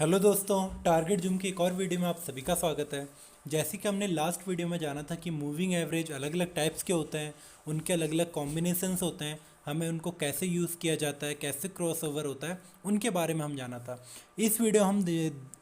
Hello दोस्तों, target zoom की एक और वीडियो में आप सभी का स्वागत है। जैसे कि हमने लास्ट वीडियो में जाना था कि मूविंग एवरेज अलग अलग टाइप्स के होते हैं, उनके अलग अलग कॉम्बिनेशंस होते हैं, हमें उनको कैसे यूज़ किया जाता है, कैसे क्रॉसओवर होता है, उनके बारे में हम जाना था। इस वीडियो हम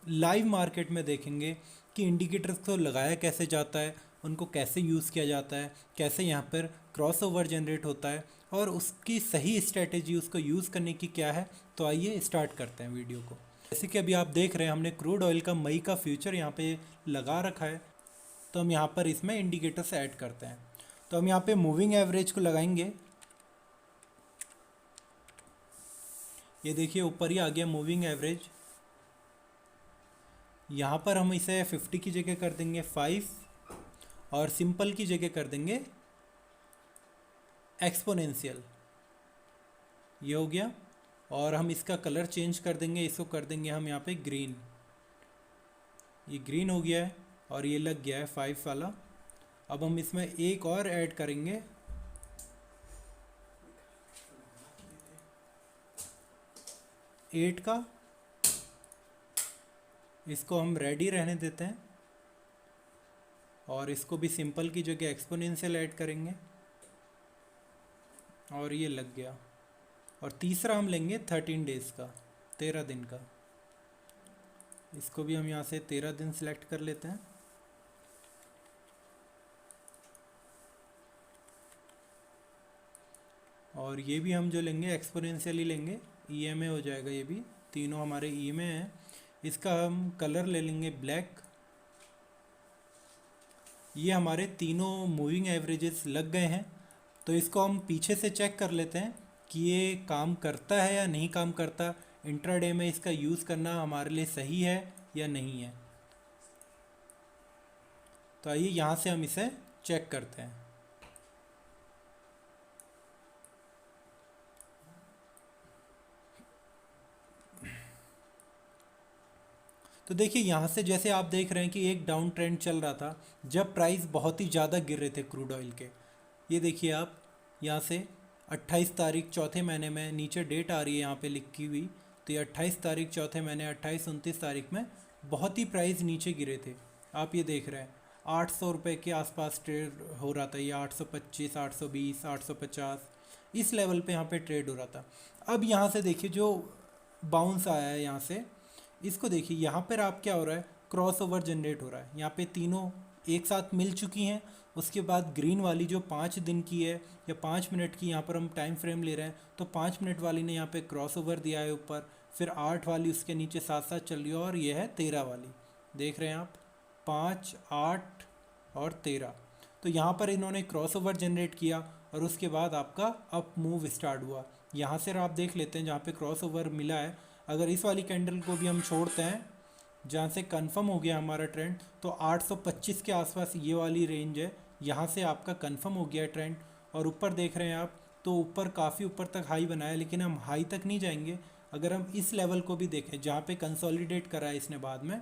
लाइव मार्केट में देखेंगे कि इंडिकेटर्स को लगाया कैसे जाता है, उनको कैसे यूज़ किया जाता है, कैसे यहाँ पर क्रॉसओवर जनरेट होता है और उसकी सही स्ट्रेटेजी उसको यूज़ करने की क्या है। तो आइए स्टार्ट करते हैं वीडियो को। जैसे कि अभी आप देख रहे हैं हमने क्रूड ऑयल का मई का फ्यूचर यहाँ पे लगा रखा है। तो हम यहाँ पर इसमें इंडिकेटर्स ऐड करते हैं। तो हम यहाँ पे मूविंग एवरेज को लगाएंगे। ये देखिए ऊपर ही आ गया मूविंग एवरेज। यहाँ पर हम इसे 50 की जगह कर देंगे 5 और सिंपल की जगह कर देंगे एक्सपोनेंशियल। ये हो गया। और हम इसका कलर चेंज कर देंगे, इसको कर देंगे हम यहाँ पे ग्रीन। ये ग्रीन हो गया है और ये लग गया है 5 वाला। अब हम इसमें एक और ऐड करेंगे, 8 का। इसको हम रेडी रहने देते हैं और इसको भी सिंपल की जगह एक्सपोनेंशियल ऐड करेंगे और ये लग गया। और तीसरा हम लेंगे 13 डेज़ का, 13 दिन का। इसको भी हम यहाँ से 13 दिन सेलेक्ट कर लेते हैं। और ये भी हम जो लेंगे एक्सपोनेंशियली लेंगे, ईएमए हो जाएगा। ये भी तीनों हमारे ईएमए हैं। इसका हम कलर ले लेंगे ब्लैक। ये हमारे तीनों मूविंग एवरेजेस लग गए हैं। तो इसको हम पीछे से चेक कर लेते हैं कि ये काम करता है या नहीं काम करता, इंट्राडे में इसका यूज़ करना हमारे लिए सही है या नहीं है। तो आइए यहाँ से हम इसे चेक करते हैं। तो देखिए यहाँ से जैसे आप देख रहे हैं कि एक डाउन ट्रेंड चल रहा था जब प्राइस बहुत ही ज़्यादा गिर रहे थे क्रूड ऑयल के। ये देखिए आप यहाँ से 28 तारीख चौथे महीने में, नीचे डेट आ रही है यहाँ पे लिखी हुई। तो ये 28 तारीख चौथे महीने, 28-29 तारीख में बहुत ही प्राइस नीचे गिरे थे। आप ये देख रहे हैं 800 रुपये के आसपास ट्रेड हो रहा था। ये 825, 820, 850 इस लेवल पे यहाँ पे ट्रेड हो रहा था। अब यहाँ से देखिए जो बाउंस आया है यहाँ से, इसको देखिए यहाँ पर आप क्या हो रहा है, क्रॉस ओवर जनरेट हो रहा है। यहाँ पे तीनों एक साथ मिल चुकी हैं। उसके बाद ग्रीन वाली जो 5 दिन की है या 5 मिनट की, यहाँ पर हम टाइम फ्रेम ले रहे हैं तो 5 मिनट वाली ने यहाँ पे क्रॉस ओवर दिया है ऊपर। फिर 8 वाली उसके नीचे साथ साथ चल रही है और ये है 13 वाली। देख रहे हैं आप 5, 8 और 13। तो यहाँ पर इन्होंने क्रॉस ओवर जनरेट किया और उसके बाद आपका अप मूव स्टार्ट हुआ। यहाँ से आप देख लेते हैं जहाँ पे क्रॉस ओवर मिला है। अगर इस वाली कैंडल को भी हम छोड़ते हैं जहाँ से कंफर्म हो गया हमारा ट्रेंड, तो 825 के आसपास ये वाली रेंज है। यहाँ से आपका कंफर्म हो गया ट्रेंड। और ऊपर देख रहे हैं आप तो ऊपर काफ़ी ऊपर तक हाई बनाया, लेकिन हम हाई तक नहीं जाएंगे। अगर हम इस लेवल को भी देखें जहाँ पे कंसोलिडेट करा है इसने बाद में,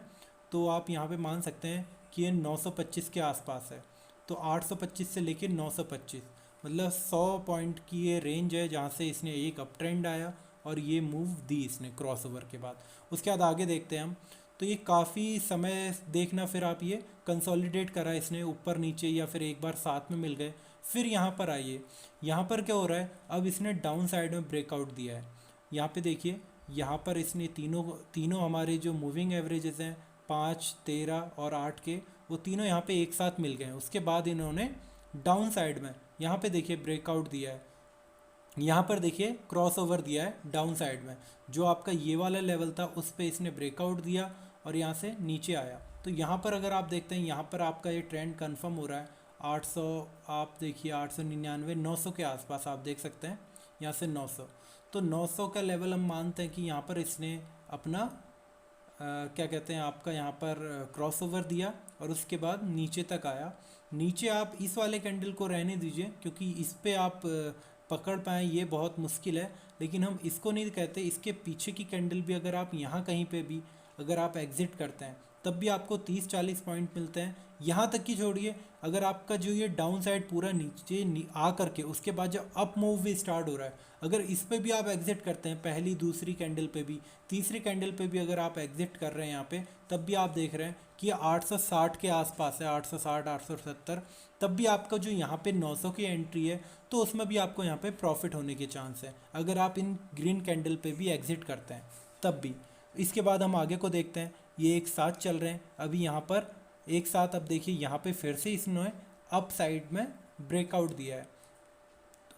तो आप यहाँ पे मान सकते हैं कि ये 925 के आसपास है। तो 825 से लेकर 925 मतलब 100 पॉइंट की ये रेंज है जहाँ से इसने एक अप ट्रेंड आया और ये मूव दी इसने क्रॉसओवर के बाद। उसके बाद आगे देखते हैं हम। तो ये काफ़ी समय देखना, फिर आप ये कंसोलिडेट करा इसने ऊपर नीचे या फिर एक बार साथ में मिल गए। फिर यहाँ पर आइए, यहाँ पर क्या हो रहा है, अब इसने डाउन साइड में ब्रेकआउट दिया है। यहाँ पे देखिए यहाँ पर इसने तीनों तीनों हमारे जो मूविंग एवरेजेस हैं 5, 13 और 8 के, वो तीनों यहाँ पे एक साथ मिल गए हैं। उसके बाद इन्होंने डाउन साइड में यहाँ पे देखिए ब्रेकआउट दिया है। यहाँ पर देखिए क्रॉस ओवर दिया है डाउन साइड में। जो आपका ये वाला लेवल था उस पर इसने ब्रेकआउट दिया और यहाँ से नीचे आया। तो यहाँ पर अगर आप देखते हैं यहाँ पर आपका ये ट्रेंड कंफर्म हो रहा है 800। आप देखिए 899, 900 के आसपास आप देख सकते हैं। यहाँ से 900, तो 900 का लेवल हम मानते हैं कि यहाँ पर इसने अपना क्या कहते हैं आपका यहाँ पर क्रॉस ओवर दिया और उसके बाद नीचे तक आया। नीचे आप इस वाले कैंडल को रहने दीजिए क्योंकि इस पे आप पकड़ पाएँ ये बहुत मुश्किल है, लेकिन हम इसको नहीं कहते। इसके पीछे की कैंडल भी अगर आप यहाँ कहीं पे भी अगर आप एग्ज़िट करते हैं तब भी आपको 30-40 पॉइंट मिलते हैं। यहाँ तक की छोड़िए, अगर आपका जो ये डाउन साइड पूरा नीचे आ करके उसके बाद जब अप मूव भी स्टार्ट हो रहा है, अगर इस पे भी आप एग्जिट करते हैं, पहली दूसरी कैंडल पे भी, तीसरी कैंडल पे भी अगर आप एग्जिट कर रहे हैं यहाँ पे, तब भी आप देख रहे हैं कि 860 के आसपास है, 860 870, तब भी आपका जो यहाँ पे 900 की एंट्री है, तो उसमें भी आपको यहाँ पे प्रॉफिट होने के चांस है अगर आप इन ग्रीन कैंडल पे भी एग्जिट करते हैं तब भी। इसके बाद हम आगे को देखते हैं, ये एक साथ चल रहे हैं अभी यहाँ पर एक साथ। अब देखिए यहाँ पे फिर से इसने अप साइड में ब्रेकआउट दिया है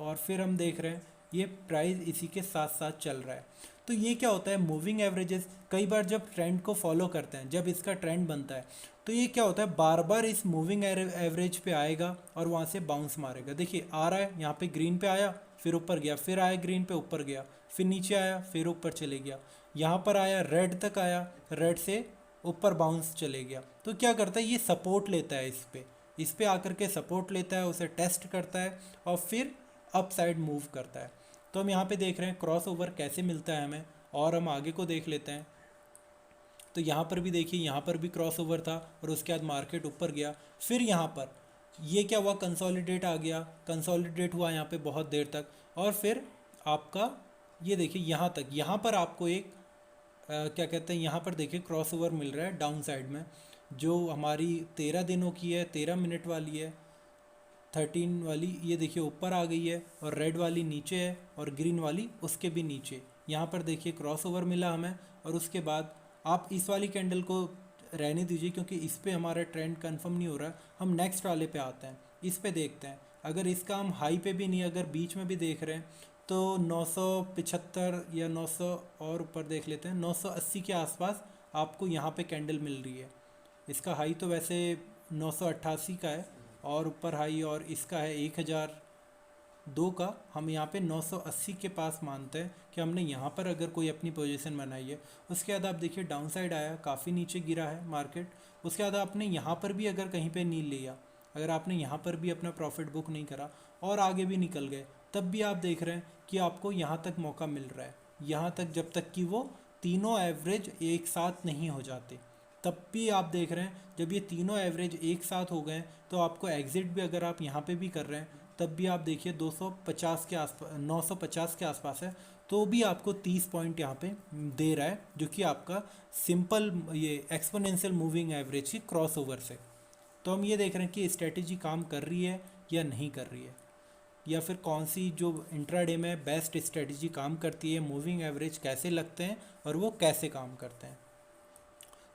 और फिर हम देख रहे हैं ये प्राइस इसी के साथ साथ चल रहा है। तो ये क्या होता है, मूविंग एवरेजेस कई बार जब ट्रेंड को फॉलो करते हैं, जब इसका ट्रेंड बनता है, तो ये क्या होता है, बार बार इस मूविंग एवरेज पे आएगा और वहाँ से बाउंस मारेगा। देखिए आ रहा है यहाँ पे ग्रीन पे आया, फिर ऊपर गया, फिर आया ग्रीन पे ऊपर गया, फिर नीचे आया, फिर ऊपर चले गया, यहाँ पर आया रेड तक आया, रेड से ऊपर बाउंस चले गया। तो क्या करता है, ये सपोर्ट लेता है इस पे आकर के सपोर्ट लेता है, उसे टेस्ट करता है और फिर अप साइड मूव करता है। तो हम यहाँ पे देख रहे हैं क्रॉस ओवर कैसे मिलता है हमें, और हम आगे को देख लेते हैं। तो यहाँ पर भी देखिए, यहाँ पर भी क्रॉस ओवर था और उसके बाद मार्केट ऊपर गया, फिर यहाँ पर ये क्या हुआ, कंसोलिडेट आ गया, कंसोलिडेट हुआ यहाँ पे बहुत देर तक, और फिर आपका ये देखिए यहाँ तक, यहाँ पर आपको एक क्या कहते हैं, यहाँ पर देखिए क्रॉस ओवर मिल रहा है डाउन साइड में, जो हमारी 13 दिनों की है, 13 मिनट वाली है, 13 वाली ये देखिए ऊपर आ गई है, और रेड वाली नीचे है, और ग्रीन वाली उसके भी नीचे। यहाँ पर देखिए क्रॉस ओवर मिला हमें, और उसके बाद आप इस वाली कैंडल को रहने दीजिए क्योंकि इस पे हमारा ट्रेंड कंफर्म नहीं हो रहा है। हम नेक्स्ट वाले पे आते हैं, इस पे देखते हैं। अगर इसका हम हाई पे भी नहीं, अगर बीच में भी देख रहे हैं, तो 975 या 900 और ऊपर देख लेते हैं, 980 के आसपास आपको यहाँ पे कैंडल मिल रही है। इसका हाई तो वैसे 988 का है, और ऊपर हाई और इसका है 1002 का। हम यहाँ पे 980 के पास मानते हैं कि हमने यहाँ पर अगर कोई अपनी पोजीशन बनाई है। उसके बाद आप देखिए डाउन साइड आया, काफ़ी नीचे गिरा है मार्केट। उसके बाद आपने यहाँ पर भी अगर कहीं पे नील लिया, अगर आपने यहाँ पर भी अपना प्रॉफिट बुक नहीं करा और आगे भी निकल गए, तब भी आप देख रहे हैं कि आपको यहाँ तक मौका मिल रहा है, यहाँ तक, जब तक कि वो तीनों एवरेज एक साथ नहीं हो जाते। तब भी आप देख रहे हैं जब ये तीनों एवरेज एक साथ हो गए, तो आपको एग्जिट भी अगर आप यहाँ पे भी कर रहे हैं, तब भी आप देखिए 250 के आसपास, 950 के आसपास है, तो भी आपको 30 पॉइंट यहाँ पे दे रहा है, जो कि आपका सिंपल ये एक्सपोनेंशियल मूविंग एवरेज की क्रॉस ओवर से। तो हम ये देख रहे हैं कि स्ट्रेटेजी काम कर रही है या नहीं कर रही है, या फिर कौन सी जो इंट्राडे में बेस्ट स्ट्रेटेजी काम करती है, मूविंग एवरेज कैसे लगते हैं और वो कैसे काम करते हैं।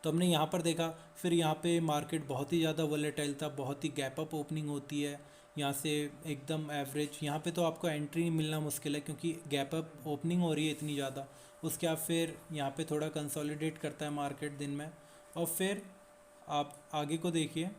तो हमने यहाँ पर देखा, फिर यहाँ पे मार्केट बहुत ही ज़्यादा वोलेटाइल था, बहुत ही गैप अप ओपनिंग होती है यहाँ से एकदम एवरेज। यहाँ पे तो आपको एंट्री मिलना मुश्किल है क्योंकि गैप अप ओपनिंग हो रही है इतनी ज़्यादा। उसके बाद फिर यहाँ पे थोड़ा कंसोलिडेट करता है मार्केट दिन में, और फिर आप आगे को देखिए।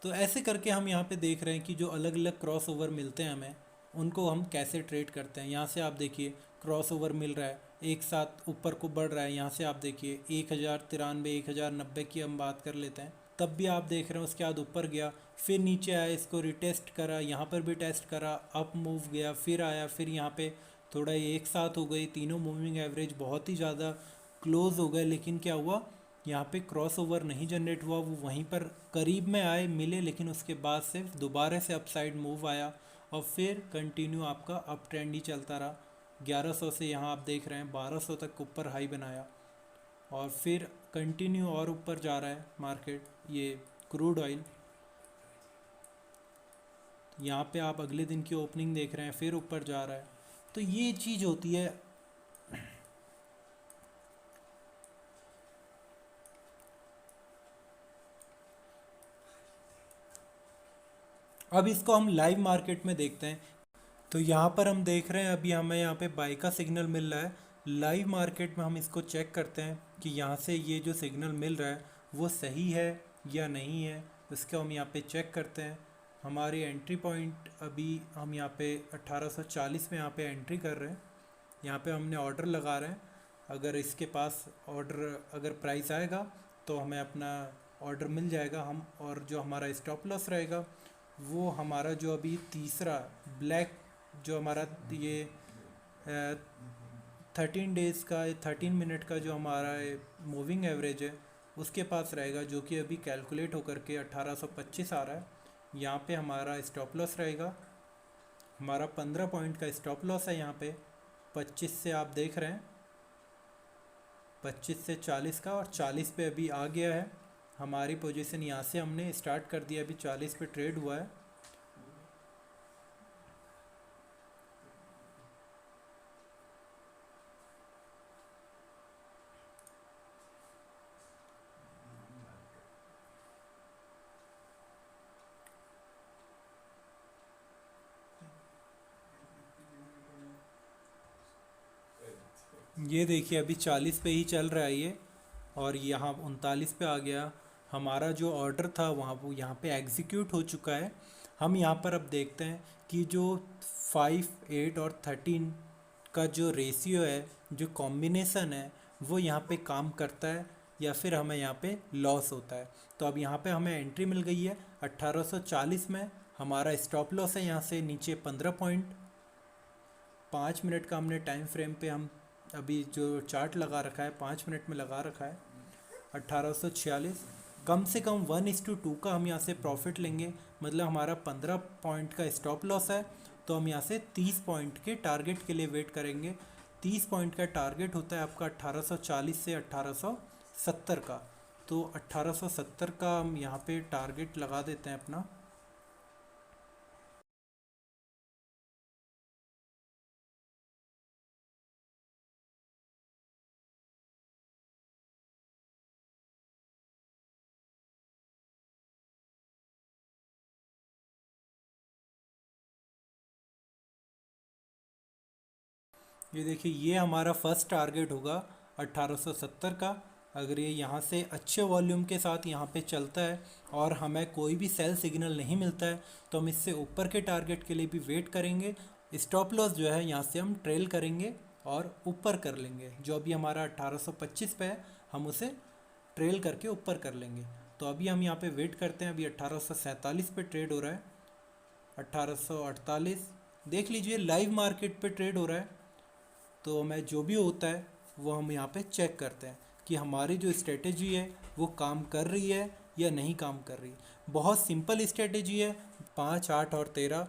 तो ऐसे करके हम यहाँ पे देख रहे हैं कि जो अलग अलग क्रॉस ओवर मिलते हैं हमें, उनको हम कैसे ट्रेड करते हैं। यहाँ से आप देखिए क्रॉस ओवर मिल रहा है, एक साथ ऊपर को बढ़ रहा है। यहाँ से आप देखिए 1093, 1090 की हम बात कर लेते हैं, तब भी आप देख रहे हैं उसके बाद ऊपर गया, फिर नीचे आया, इसको रिटेस्ट करा, यहाँ पर भी टेस्ट करा, अप मूव गया, फिर आया, फिर यहाँ पे थोड़ा ये एक साथ हो गई, तीनों मूविंग एवरेज बहुत ही ज़्यादा क्लोज हो गए। लेकिन क्या हुआ, यहाँ पे क्रॉस ओवर नहीं जनरेट हुआ, वो वहीं पर करीब में आए, मिले, लेकिन उसके बाद से दोबारा से अपसाइड मूव आया, और फिर कंटिन्यू आपका अप ट्रेंड ही चलता रहा। 1100 से यहाँ आप देख रहे हैं 1200 तक ऊपर हाई बनाया, और फिर कंटिन्यू और ऊपर जा रहा है मार्केट। ये क्रूड ऑयल, यहाँ पे आप अगले दिन की ओपनिंग देख रहे हैं, फिर ऊपर जा रहा है। तो ये चीज़ होती है। अब इसको हम लाइव मार्केट में देखते हैं। तो यहाँ पर हम देख रहे हैं अभी हमें यहाँ पे बाई का सिग्नल मिल रहा है। लाइव मार्केट में हम इसको चेक करते हैं कि यहाँ से ये जो सिग्नल मिल रहा है वो सही है या नहीं है। इसको हम यहाँ पे चेक करते हैं। हमारी एंट्री पॉइंट अभी हम यहाँ पे 1840 में यहाँ पे एंट्री कर रहे हैं। यहाँ पे हमने ऑर्डर लगा रहे हैं। अगर इसके पास ऑर्डर, अगर प्राइस आएगा तो हमें अपना ऑर्डर मिल जाएगा हम, और जो हमारा स्टॉप लॉस रहेगा वो हमारा जो अभी तीसरा ब्लैक जो हमारा ये 13 डेज़ का 13 मिनट का जो हमारा मूविंग एवरेज है उसके पास रहेगा, जो कि अभी कैलकुलेट होकर के 1825 आ रहा है। यहाँ पे हमारा स्टॉप लॉस रहेगा, हमारा 15 पॉइंट का स्टॉप लॉस है यहाँ पे 25 से, आप देख रहे हैं 25 से 40 का, और 40 पे अभी आ गया है हमारी पोजीशन। यहाँ से हमने स्टार्ट कर दिया, अभी 40 पे ट्रेड हुआ है। ये देखिए अभी 40 पे ही चल रहा है ये, और यहाँ 39 पे आ गया। हमारा जो ऑर्डर था वहाँ वो यहाँ पे एग्जीक्यूट हो चुका है। हम यहाँ पर अब देखते हैं कि जो 5, 8 और 13 का जो रेशियो है, जो कॉम्बिनेशन है, वो यहाँ पे काम करता है या फिर हमें यहाँ पे लॉस होता है। तो अब यहाँ पे हमें एंट्री मिल गई है 1840 में। हमारा स्टॉप लॉस है यहाँ से नीचे 15 पॉइंट। 5 मिनट का हमने टाइम फ्रेम पे हम अभी जो चार्ट लगा रखा है 5 मिनट में लगा रखा है 1846। कम से कम 1:2 का हम यहाँ से प्रॉफिट लेंगे, मतलब हमारा 15 पॉइंट का स्टॉप लॉस है, तो हम यहाँ से 30 पॉइंट के टारगेट के लिए वेट करेंगे। 30 पॉइंट का टारगेट होता है आपका 1840 से 1870 का, तो 1870 का हम यहाँ पे टारगेट लगा देते हैं अपना। ये देखिए ये हमारा फर्स्ट टारगेट होगा 1870 का। अगर ये यहाँ से अच्छे वॉल्यूम के साथ यहाँ पे चलता है और हमें कोई भी सेल सिग्नल नहीं मिलता है, तो हम इससे ऊपर के टारगेट के लिए भी वेट करेंगे। स्टॉप लॉस जो है यहाँ से हम ट्रेल करेंगे और ऊपर कर लेंगे। जो अभी हमारा 1825 पे है, हम उसे ट्रेल करके ऊपर कर लेंगे। तो अभी हम यहाँ पे वेट करते हैं। अभी 1847 पे ट्रेड हो रहा है, 1848 देख लीजिए लाइव मार्केट पे ट्रेड हो रहा है। तो हमें जो भी होता है वो हम यहाँ पे चेक करते हैं कि हमारी जो स्ट्रेटेजी है वो काम कर रही है या नहीं काम कर रही। बहुत सिंपल स्ट्रेटेजी है, 5, 8 और 13।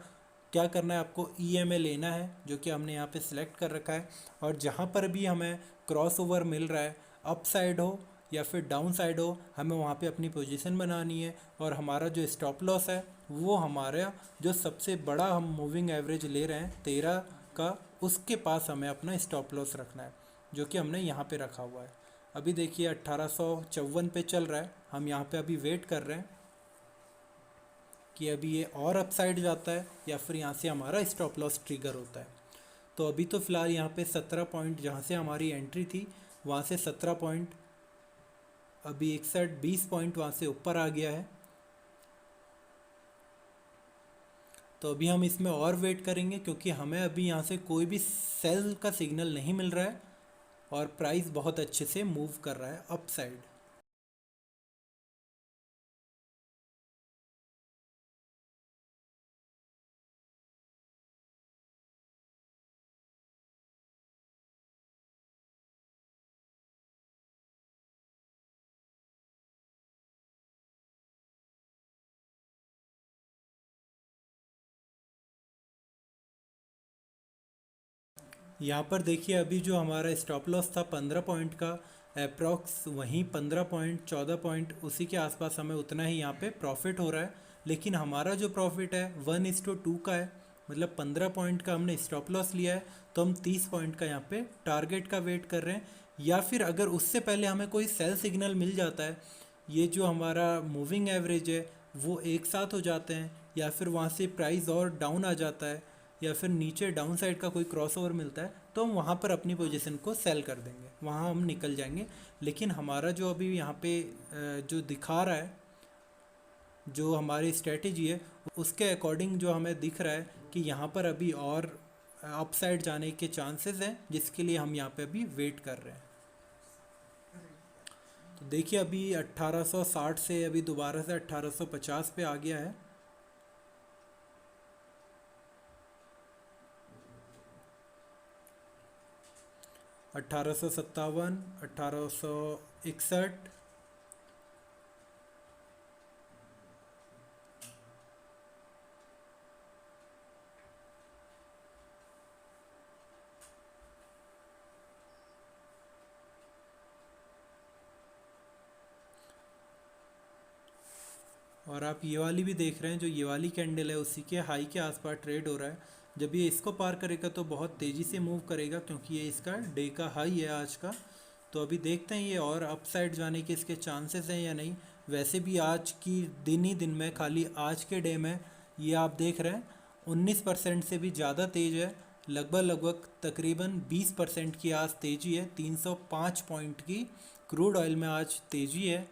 क्या करना है आपको, EMA लेना है जो कि हमने यहाँ पे सिलेक्ट कर रखा है, और जहाँ पर भी हमें क्रॉस ओवर मिल रहा है, अप साइड हो या फिर डाउन साइड हो, हमें वहाँ पे अपनी पोजीशन बनानी है। और हमारा जो स्टॉप लॉस है वो हमारा जो सबसे बड़ा हम मूविंग एवरेज ले रहे हैं 13 का, उसके पास हमें अपना स्टॉप लॉस रखना है, जो कि हमने यहाँ पे रखा हुआ है। अभी देखिए 1854 पे चल रहा है, हम यहाँ पे अभी वेट कर रहे हैं कि अभी ये और अपसाइड जाता है या फिर यहाँ से हमारा स्टॉप लॉस ट्रिगर होता है। तो अभी तो फ़िलहाल यहाँ पे 17 पॉइंट जहाँ से हमारी एंट्री थी वहाँ से 17 पॉइंट, अभी 20 पॉइंट वहाँ से ऊपर आ गया है। तो अभी हम इसमें और वेट करेंगे क्योंकि हमें अभी यहाँ से कोई भी सेल का सिग्नल नहीं मिल रहा है और प्राइस बहुत अच्छे से मूव कर रहा है अप साइड। यहाँ पर देखिए अभी जो हमारा स्टॉप लॉस था 15 पॉइंट का, अप्रॉक्स वहीं 15 पॉइंट 14 पॉइंट उसी के आसपास हमें उतना ही यहाँ पे प्रॉफिट हो रहा है। लेकिन हमारा जो प्रॉफिट है 1:2 का है, मतलब 15 पॉइंट का हमने स्टॉप लॉस लिया है, तो हम 30 पॉइंट का यहाँ पे टारगेट का वेट कर रहे हैं। या फिर अगर उससे पहले हमें कोई सेल सिग्नल मिल जाता है, ये जो हमारा मूविंग एवरेज है वो एक साथ हो जाते हैं, या फिर वहाँ से प्राइस और डाउन आ जाता है, या फिर नीचे डाउन साइड का कोई क्रॉसओवर मिलता है, तो हम वहाँ पर अपनी पोजीशन को सेल कर देंगे, वहाँ हम निकल जाएंगे। लेकिन हमारा जो अभी यहाँ पे जो दिखा रहा है, जो हमारी स्ट्रेटेजी है, उसके अकॉर्डिंग जो हमें दिख रहा है कि यहाँ पर अभी और अपसाइड जाने के चांसेस हैं, जिसके लिए हम यहाँ पे अभी वेट कर रहे हैं। तो देखिए अभी 1860 से अभी दोबारा से 1850 पे आ गया है। 1857, 1861, और आप ये वाली भी देख रहे हैं, जो ये वाली कैंडल है उसी के हाई के आसपास ट्रेड हो रहा है। जब ये इसको पार करेगा तो बहुत तेज़ी से मूव करेगा, क्योंकि ये इसका डे का हाई है आज का। तो अभी देखते हैं ये और अपसाइड जाने के इसके चांसेस हैं या नहीं। वैसे भी आज की दिन ही दिन में, खाली आज के डे में ये आप देख रहे हैं 19% से भी ज़्यादा तेज है। लगभग लगभग तकरीबन 20% की आज तेज़ी है। 305 पॉइंट की क्रूड ऑयल में आज तेज़ी है।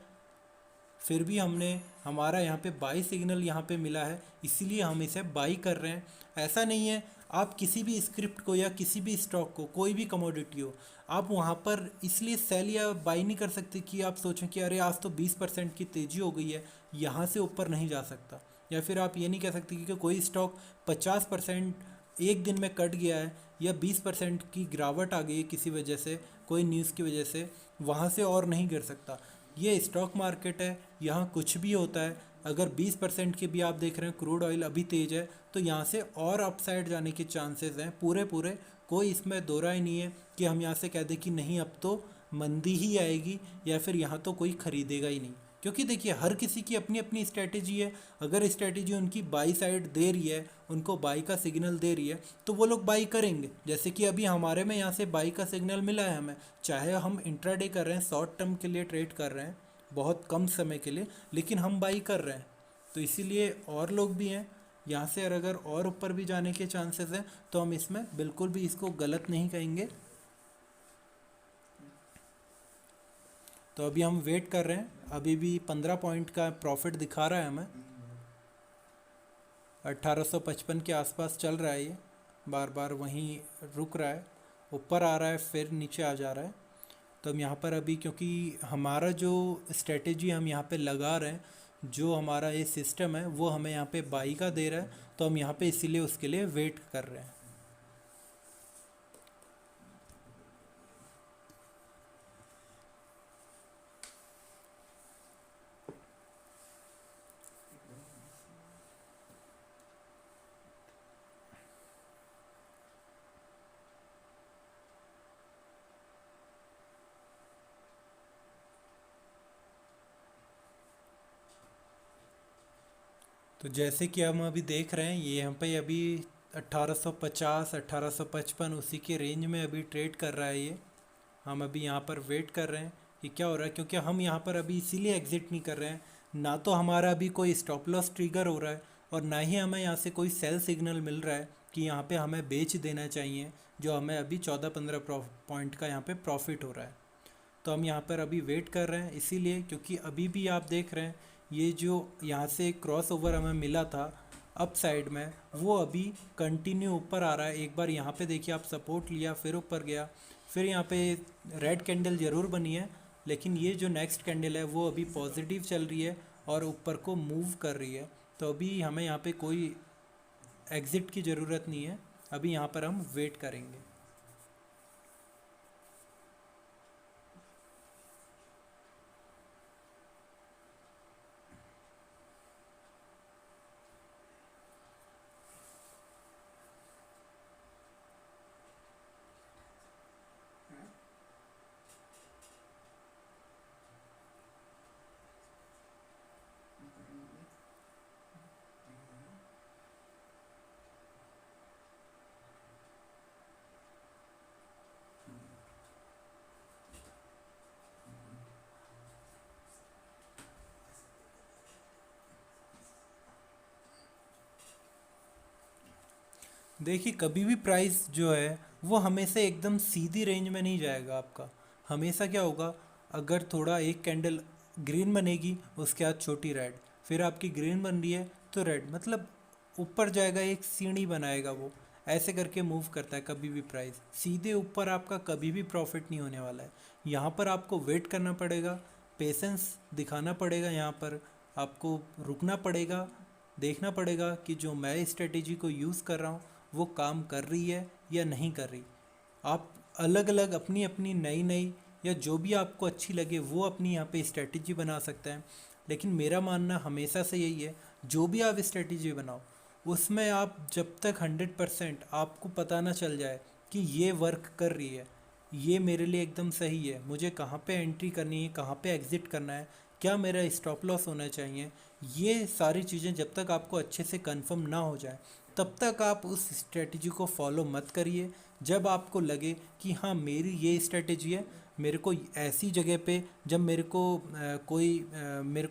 फिर भी हमने हमारा यहाँ पे बाई सिग्नल यहाँ पे मिला है, इसीलिए हम इसे बाई कर रहे हैं। ऐसा नहीं है, आप किसी भी स्क्रिप्ट को या किसी भी स्टॉक को, कोई भी कमोडिटी हो, आप वहाँ पर इसलिए सेल या बाई नहीं कर सकते कि आप सोचें कि अरे आज तो 20% की तेज़ी हो गई है, यहाँ से ऊपर नहीं जा सकता। या फिर आप ये नहीं कह सकते कि कोई स्टॉक 50% एक दिन में कट गया है या 20% की गिरावट आ गई है किसी वजह से, कोई न्यूज़ की वजह से, वहाँ से और नहीं गिर सकता। ये स्टॉक मार्केट है, यहाँ कुछ भी होता है। अगर 20% के भी आप देख रहे हैं क्रूड ऑयल अभी तेज है, तो यहाँ से और अपसाइड जाने के चांसेस हैं पूरे पूरे। कोई इसमें दो राय नहीं है कि हम यहाँ से कह दें कि नहीं अब तो मंदी ही आएगी या फिर यहाँ तो कोई ख़रीदेगा ही नहीं। क्योंकि देखिए हर किसी की अपनी अपनी स्ट्रैटेजी है। अगर स्ट्रैटेजी उनकी बाई साइड दे रही है, उनको बाई का सिग्नल दे रही है, तो वो लोग बाई करेंगे। जैसे कि अभी हमारे में यहाँ से बाई का सिग्नल मिला है हमें, चाहे हम इंट्राडे कर रहे हैं, शॉर्ट टर्म के लिए ट्रेड कर रहे हैं बहुत कम समय के लिए, लेकिन हम बाई कर रहे हैं। तो इसीलिए और लोग भी हैं यहाँ से, अगर और ऊपर भी जाने के चांसेस हैं तो हम इसमें बिल्कुल भी इसको गलत नहीं कहेंगे। तो अभी हम वेट कर रहे हैं, अभी भी 15 पॉइंट का प्रॉफिट दिखा रहा है हमें। 1855 के आसपास चल रहा है ये, बार बार वहीं रुक रहा है, ऊपर आ रहा है फिर नीचे आ जा रहा है। तो हम यहाँ पर अभी, क्योंकि हमारा जो स्ट्रेटेजी हम यहाँ पे लगा रहे हैं, जो हमारा ये सिस्टम है वो हमें यहाँ पे बाई का दे रहा है, तो हम यहाँ पे इसीलिए उसके लिए वेट कर रहे हैं। तो जैसे कि हम अभी देख रहे हैं, ये यहाँ पे अभी 1850 1855 उसी के रेंज में अभी ट्रेड कर रहा है ये। हम अभी यहाँ पर वेट कर रहे हैं कि क्या हो रहा है, क्योंकि हम यहाँ पर अभी इसीलिए एग्ज़िट नहीं कर रहे हैं, ना तो हमारा अभी कोई स्टॉप लॉस ट्रिगर हो रहा है और ना ही हमें यहाँ से कोई सेल सिग्नल मिल रहा है कि यहाँ पे हमें बेच देना चाहिए, जो हमें अभी 14-15 पॉइंट का यहाँ पे प्रॉफिट हो रहा है। तो हम यहाँ पर अभी वेट कर रहे हैं इसीलिए, क्योंकि अभी भी आप देख रहे हैं ये जो यहाँ से क्रॉस ओवर हमें मिला था अप साइड में, वो अभी कंटिन्यू ऊपर आ रहा है। एक बार यहाँ पे देखिए आप, सपोर्ट लिया फिर ऊपर गया, फिर यहाँ पे रेड कैंडल ज़रूर बनी है, लेकिन ये जो नेक्स्ट कैंडल है वो अभी पॉजिटिव चल रही है और ऊपर को मूव कर रही है। तो अभी हमें यहाँ पे कोई एग्ज़िट की ज़रूरत नहीं है, अभी यहाँ पर हम वेट करेंगे। देखिए कभी भी प्राइस जो है वो हमेशा एकदम सीधी रेंज में नहीं जाएगा आपका। हमेशा क्या होगा, अगर थोड़ा एक कैंडल ग्रीन बनेगी, उसके बाद छोटी रेड, फिर आपकी ग्रीन बन रही है तो रेड, मतलब ऊपर जाएगा, एक सीढ़ी बनाएगा वो, ऐसे करके मूव करता है कभी भी प्राइस। सीधे ऊपर आपका कभी भी प्रॉफिट नहीं होने वाला है। यहाँ पर आपको वेट करना पड़ेगा, पेशेंस दिखाना पड़ेगा, यहाँ पर आपको रुकना पड़ेगा, देखना पड़ेगा कि जो मैं स्ट्रेटेजी को यूज़ कर रहा हूँ वो काम कर रही है या नहीं कर रही। आप अलग अलग अपनी अपनी नई नई या जो भी आपको अच्छी लगे वो अपनी यहाँ पे स्ट्रेटजी बना सकते हैं। लेकिन मेरा मानना हमेशा से यही है, जो भी आप स्ट्रेटजी बनाओ उसमें आप जब तक 100% आपको पता ना चल जाए कि ये वर्क कर रही है, ये मेरे लिए एकदम सही है, मुझे कहाँ पे एंट्री करनी है, कहाँ पे एग्ज़िट करना है, क्या मेरा स्टॉप लॉस होना चाहिए, ये सारी चीज़ें जब तक आपको अच्छे से कंफर्म ना हो जाए तब तक आप उस स्ट्रेटजी को फॉलो मत करिए। जब आपको लगे कि हाँ मेरी ये स्ट्रेटजी है, मेरे को ऐसी जगह पे जब मेरे को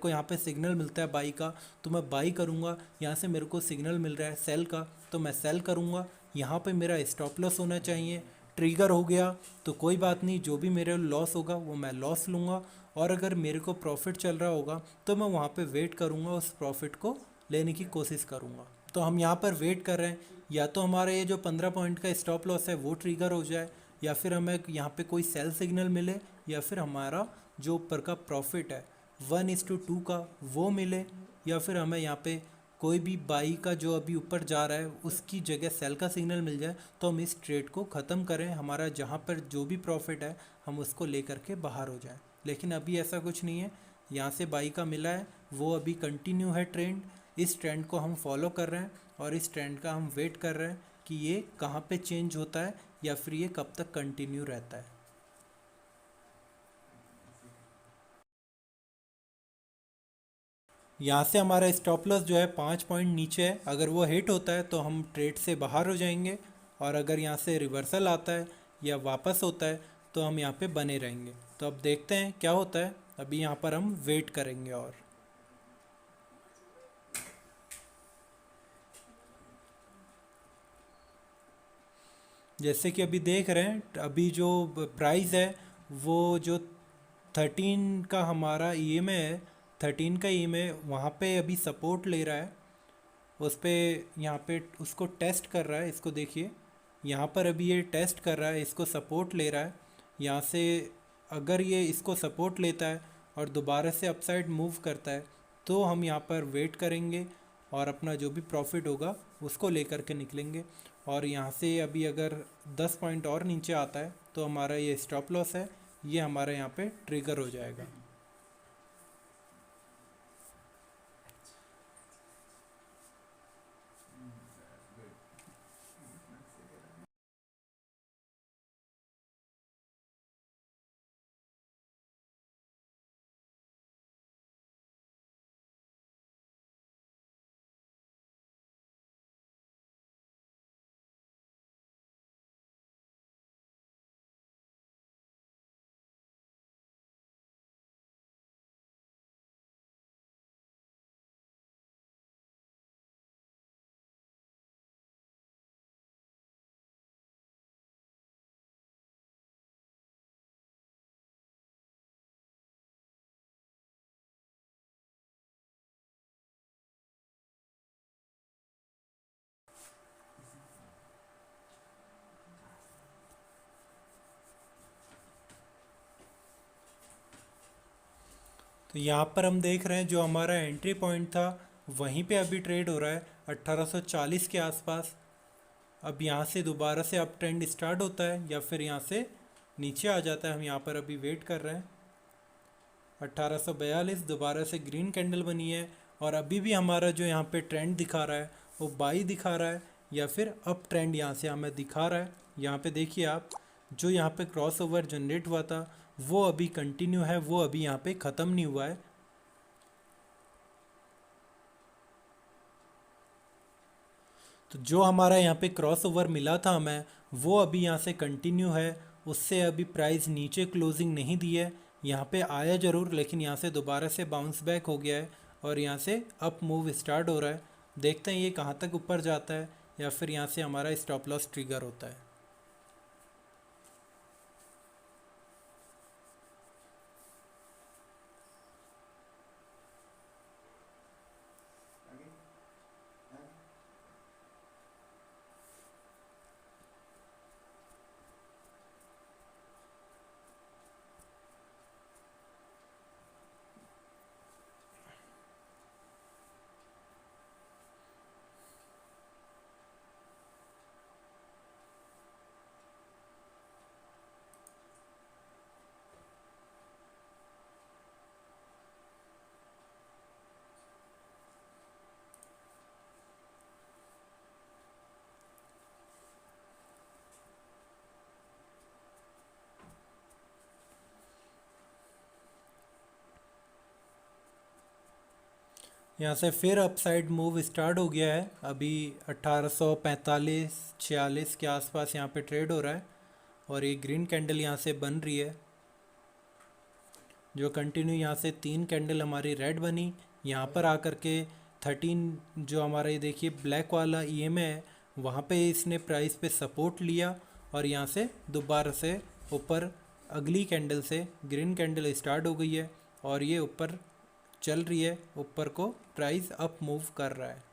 यहाँ पे सिग्नल मिलता है बाई का तो मैं बाई करूँगा, यहाँ से मेरे को सिग्नल मिल रहा है सेल का तो मैं सेल करूँगा, यहाँ पे मेरा स्टॉप लॉस होना चाहिए। ट्रिगर हो गया तो कोई बात नहीं, जो भी मेरे लॉस होगा वो मैं लॉस लूँगा, और अगर मेरे को प्रॉफिट चल रहा होगा तो मैं वहाँ पे वेट करूँगा, उस प्रॉफिट को लेने की कोशिश करूँगा। तो हम यहाँ पर वेट कर रहे हैं, या तो हमारा ये जो 15 पॉइंट का स्टॉप लॉस है वो ट्रिगर हो जाए, या फिर हमें यहाँ पे कोई सेल सिग्नल मिले, या फिर हमारा जो ऊपर का प्रॉफिट है 1:2 का वो मिले, या फिर हमें यहाँ पे कोई भी बाई का जो अभी ऊपर जा रहा है उसकी जगह सेल का सिग्नल मिल जाए तो हम इस ट्रेड को ख़त्म करें, हमारा जहाँ पर जो भी प्रॉफिट है हम उसको लेकर के बाहर हो जाएं। लेकिन अभी ऐसा कुछ नहीं है, यहाँ से बाई का मिला है, वो अभी कंटिन्यू है ट्रेंड, इस ट्रेंड को हम फॉलो कर रहे हैं और इस ट्रेंड का हम वेट कर रहे हैं कि ये कहाँ पे चेंज होता है या फिर ये कब तक कंटिन्यू रहता है। यहाँ से हमारा स्टॉप लॉस जो है 5 पॉइंट नीचे है, अगर वो हिट होता है तो हम ट्रेड से बाहर हो जाएंगे, और अगर यहाँ से रिवर्सल आता है या वापस होता है तो हम यहाँ पे बने रहेंगे। तो अब देखते हैं क्या होता है, अभी यहाँ पर हम वेट करेंगे। और जैसे कि अभी देख रहे हैं, अभी जो प्राइस है वो जो 13 का हमारा ईएमए है, 13 का ईएमए वहाँ पे अभी सपोर्ट ले रहा है, उस पे यहाँ पे उसको टेस्ट कर रहा है, इसको देखिए यहाँ पर अभी ये टेस्ट कर रहा है, इसको सपोर्ट ले रहा है। यहाँ से अगर ये इसको सपोर्ट लेता है और दोबारा से अपसाइड मूव करता है तो हम यहाँ पर वेट करेंगे और अपना जो भी प्रॉफिट होगा उसको लेकर के निकलेंगे। और यहाँ से अभी अगर 10 पॉइंट और नीचे आता है तो हमारा ये स्टॉप लॉस है, ये हमारा यहाँ पे ट्रिगर हो जाएगा। तो यहाँ पर हम देख रहे हैं जो हमारा एंट्री पॉइंट था वहीं पे अभी ट्रेड हो रहा है 1840 के आसपास। अब यहाँ से दोबारा से अप ट्रेंड स्टार्ट होता है या फिर यहाँ से नीचे आ जाता है, हम यहाँ पर अभी वेट कर रहे हैं। 1842 दोबारा से ग्रीन कैंडल बनी है, और अभी भी हमारा जो यहाँ पे ट्रेंड दिखा रहा है वो बाई दिखा रहा है या फिर अप ट्रेंड यहाँ से हमें दिखा रहा है। यहाँ पे देखिए आप, जो यहाँ पे क्रॉस ओवर जनरेट हुआ था वो अभी कंटिन्यू है, वो अभी यहाँ पे ख़त्म नहीं हुआ है। तो जो हमारा यहाँ पे क्रॉस ओवर मिला था हमें वो अभी यहाँ से कंटिन्यू है, उससे अभी प्राइस नीचे क्लोजिंग नहीं दी है, यहाँ पे आया ज़रूर लेकिन यहाँ से दोबारा से बाउंस बैक हो गया है और यहाँ से अप मूव स्टार्ट हो रहा है। देखते हैं ये कहाँ तक ऊपर जाता है या फिर यहाँ से हमारा स्टॉप लॉस ट्रिगर होता है। यहाँ से फिर अपसाइड मूव स्टार्ट हो गया है। अभी 1845-46 के आसपास यहाँ पे ट्रेड हो रहा है और ये ग्रीन कैंडल यहाँ से बन रही है, जो कंटिन्यू यहाँ से 3 कैंडल हमारी रेड बनी। यहाँ पर आकर के 13 जो हमारा ये देखिए ब्लैक वाला ईएमए है, वहाँ पे इसने प्राइस पे सपोर्ट लिया और यहाँ से दोबारा से ऊपर अगली कैंडल से ग्रीन कैंडल स्टार्ट हो गई है और ये ऊपर चल रही है, ऊपर को प्राइस अप मूव कर रहा है।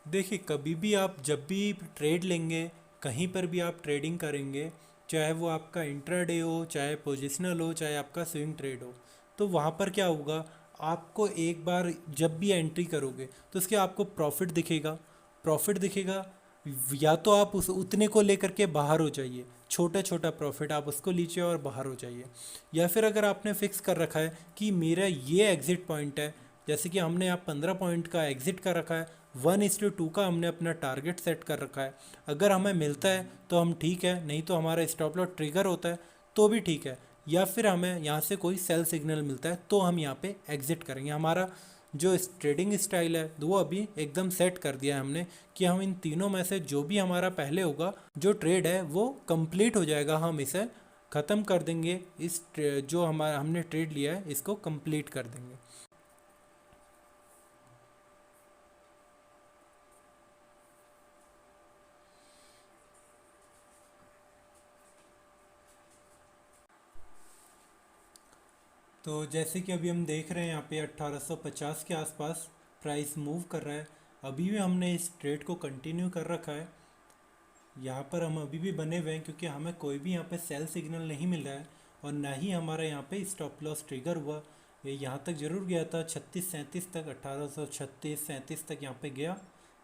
देखिए, कभी भी आप जब भी ट्रेड लेंगे, कहीं पर भी आप ट्रेडिंग करेंगे, चाहे वो आपका इंट्राडे हो, चाहे पोजिशनल हो, चाहे आपका स्विंग ट्रेड हो, तो वहाँ पर क्या होगा, आपको एक बार जब भी एंट्री करोगे तो उसके आपको प्रॉफिट दिखेगा। प्रॉफिट दिखेगा, या तो आप उस उतने को लेकर के बाहर हो जाइए, छोटा छोटा प्रॉफिट आप उसको लीजिए और बाहर हो जाइए। या फिर अगर आपने फिक्स कर रखा है कि मेरा ये एग्ज़िट पॉइंट है, जैसे कि हमने यहाँ 15 पॉइंट का एग्ज़िट कर रखा है, 1:2 का हमने अपना टारगेट सेट कर रखा है। अगर हमें मिलता है तो हम ठीक है, नहीं तो हमारा स्टॉप लॉस ट्रिगर होता है तो भी ठीक है। या फिर हमें यहाँ से कोई सेल सिग्नल मिलता है तो हम यहाँ पे एग्ज़िट करेंगे। हमारा जो ट्रेडिंग स्टाइल है वो अभी एकदम सेट कर दिया है हमने कि हम इन तीनों में से जो भी हमारा पहले होगा, जो ट्रेड है वो कंप्लीट हो जाएगा, हम इसे ख़त्म कर देंगे। जो हमारा हमने ट्रेड लिया है इसको कंप्लीट कर देंगे। तो जैसे कि अभी हम देख रहे हैं यहाँ पे 1850 के आसपास प्राइस मूव कर रहा है। अभी भी हमने इस ट्रेड को कंटिन्यू कर रखा है। यहाँ पर हम अभी भी बने हुए हैं क्योंकि हमें कोई भी यहाँ पे सेल सिग्नल नहीं मिल रहा है और ना ही हमारा यहाँ पे स्टॉप लॉस ट्रिगर हुआ। ये यहाँ तक ज़रूर गया था 36-37 तक, 1836-37 तक यहाँ पे गया,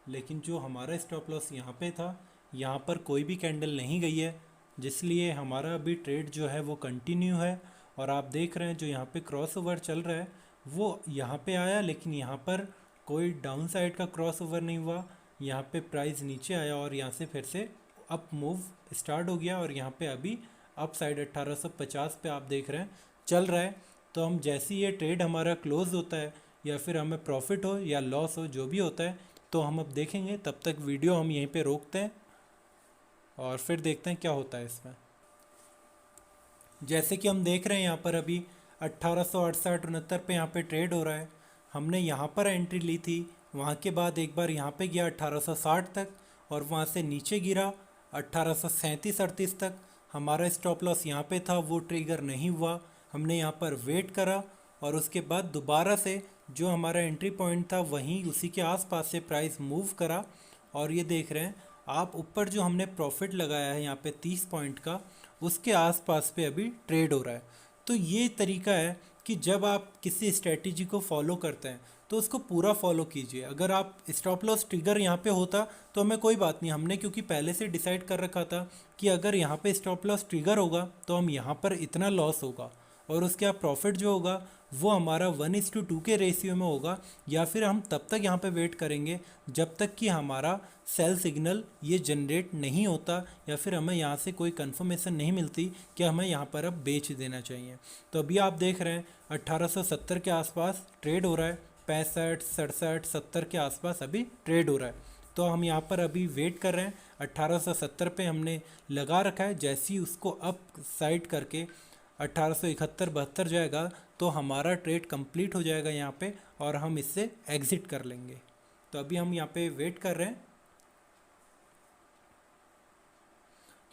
लेकिन जो हमारा स्टॉप लॉस यहाँ पे था, यहाँ पर कोई भी कैंडल नहीं गई है, जिसलिए हमारा अभी ट्रेड जो है वो कंटिन्यू है। और आप देख रहे हैं जो यहाँ पे क्रॉस ओवर चल रहा है वो यहाँ पे आया, लेकिन यहाँ पर कोई डाउन साइड का क्रॉस ओवर नहीं हुआ। यहाँ पे प्राइस नीचे आया और यहाँ से फिर से अप मूव स्टार्ट हो गया और यहाँ पे अभी अप साइड 1850 पे आप देख रहे हैं चल रहा है। तो हम जैसे ही ये ट्रेड हमारा क्लोज होता है या फिर हमें प्रॉफिट हो या लॉस हो, जो भी होता है, तो हम अब देखेंगे। तब तक वीडियो हम यहीं पे रोकते हैं और फिर देखते हैं क्या होता है इसमें। जैसे कि हम देख रहे हैं यहाँ पर अभी 1868-69 पे यहाँ पे ट्रेड हो रहा है। हमने यहाँ पर एंट्री ली थी, वहाँ के बाद एक बार यहाँ पे गया 1860 तक और वहाँ से नीचे गिरा 1837-38 तक। हमारा स्टॉप लॉस यहाँ पे था, वो ट्रिगर नहीं हुआ। हमने यहाँ पर वेट करा और उसके बाद दोबारा से जो हमारा एंट्री पॉइंट था वहीं उसी के आसपास से प्राइस मूव करा और ये देख रहे हैं आप ऊपर जो हमने प्रॉफिट लगाया है यहाँ पे 30 पॉइंट का, उसके आसपास पे अभी ट्रेड हो रहा है। तो ये तरीका है कि जब आप किसी स्ट्रेटजी को फॉलो करते हैं तो उसको पूरा फॉलो कीजिए। अगर आप स्टॉप लॉस ट्रिगर यहाँ पे होता तो हमें कोई बात नहीं, हमने क्योंकि पहले से डिसाइड कर रखा था कि अगर यहाँ पे स्टॉप लॉस ट्रिगर होगा तो हम यहाँ पर इतना लॉस होगा और उसके बाद प्रॉफिट जो होगा वो हमारा 1:2 के रेशियो में होगा। या फिर हम तब तक यहाँ पे वेट करेंगे जब तक कि हमारा सेल सिग्नल ये जनरेट नहीं होता या फिर हमें यहाँ से कोई कंफर्मेशन नहीं मिलती कि हमें यहाँ पर अब बेच देना चाहिए। तो अभी आप देख रहे हैं 1870 के आसपास ट्रेड हो रहा है, 65, 67, 70 के आसपास अभी ट्रेड हो रहा है। तो हम यहाँ पर अभी वेट कर रहे हैं। 1870 पे हमने लगा रखा है, जैसे ही उसको अप साइड करके 1871-72 जाएगा तो हमारा ट्रेड कंप्लीट हो जाएगा यहाँ पे और हम इससे एग्ज़िट कर लेंगे। तो अभी हम यहाँ पे वेट कर रहे हैं,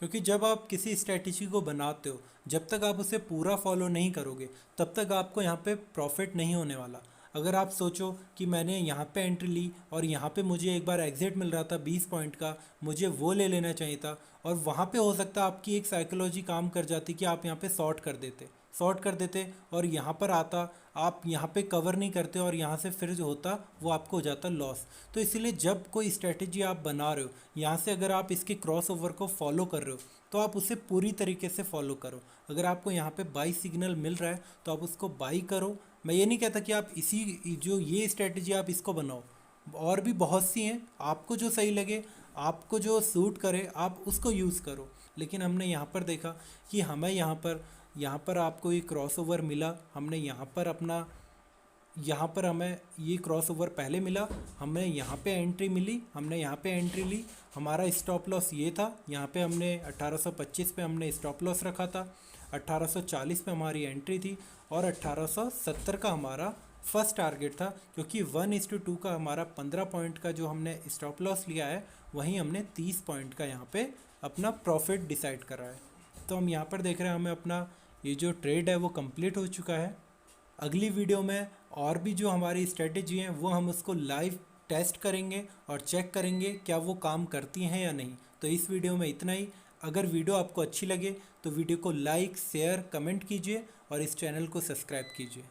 क्योंकि जब आप किसी स्ट्रेटजी को बनाते हो, जब तक आप उसे पूरा फॉलो नहीं करोगे तब तक आपको यहाँ पे प्रॉफिट नहीं होने वाला। अगर आप सोचो कि मैंने यहाँ पे एंट्री ली और यहाँ पे मुझे एक बार एग्जिट मिल रहा था 20 पॉइंट का, मुझे वो ले लेना चाहिए था, और वहाँ पे हो सकता है आपकी एक साइकोलॉजी काम कर जाती कि आप यहाँ पे शॉर्ट कर देते, शॉर्ट कर देते और यहाँ पर आता, आप यहाँ पे कवर नहीं करते और यहाँ से फिर जो होता वो आपको हो जाता लॉस। तो इसीलिए जब कोई स्ट्रेटेजी आप बना रहे हो, यहाँ से अगर आप इसके क्रॉस ओवर को फॉलो कर रहे हो तो आप उसे पूरी तरीके से फॉलो करो। अगर आपको यहाँ पे बाई सिग्नल मिल रहा है तो आप उसको बाई करो। मैं ये नहीं कहता कि आप इसी जो ये स्ट्रेटेजी आप इसको बनाओ, और भी बहुत सी हैं, आपको जो सही लगे, आपको जो सूट करे आप उसको यूज़ करो। लेकिन हमने यहाँ पर देखा कि हमें यहाँ पर आपको ये क्रॉसओवर मिला, हमने यहाँ पर अपना, यहाँ पर हमें ये क्रॉसओवर पहले मिला, हमें यहाँ पे एंट्री मिली, हमने यहाँ पे एंट्री ली, हमारा स्टॉप लॉस ये था, यहाँ पे हमने 1825 पे हमने स्टॉप लॉस रखा था, 1840 पे हमारी एंट्री थी और 1870 का हमारा फर्स्ट टारगेट था। क्योंकि 1:2 का हमारा 15 पॉइंट का जो हमने स्टॉप लॉस लिया है, वहीं हमने 30 पॉइंट का यहाँ पे अपना प्रॉफिट डिसाइड करा है। तो हम यहाँ पर देख रहे हैं हमें अपना ये जो ट्रेड है वो कंप्लीट हो चुका है। अगली वीडियो में और भी जो हमारी स्ट्रेटेजी हैं वो हम उसको लाइव टेस्ट करेंगे और चेक करेंगे क्या वो काम करती हैं या नहीं। तो इस वीडियो में इतना ही। अगर वीडियो आपको अच्छी लगे तो वीडियो को लाइक, शेयर, कमेंट कीजिए और इस चैनल को सब्सक्राइब कीजिए।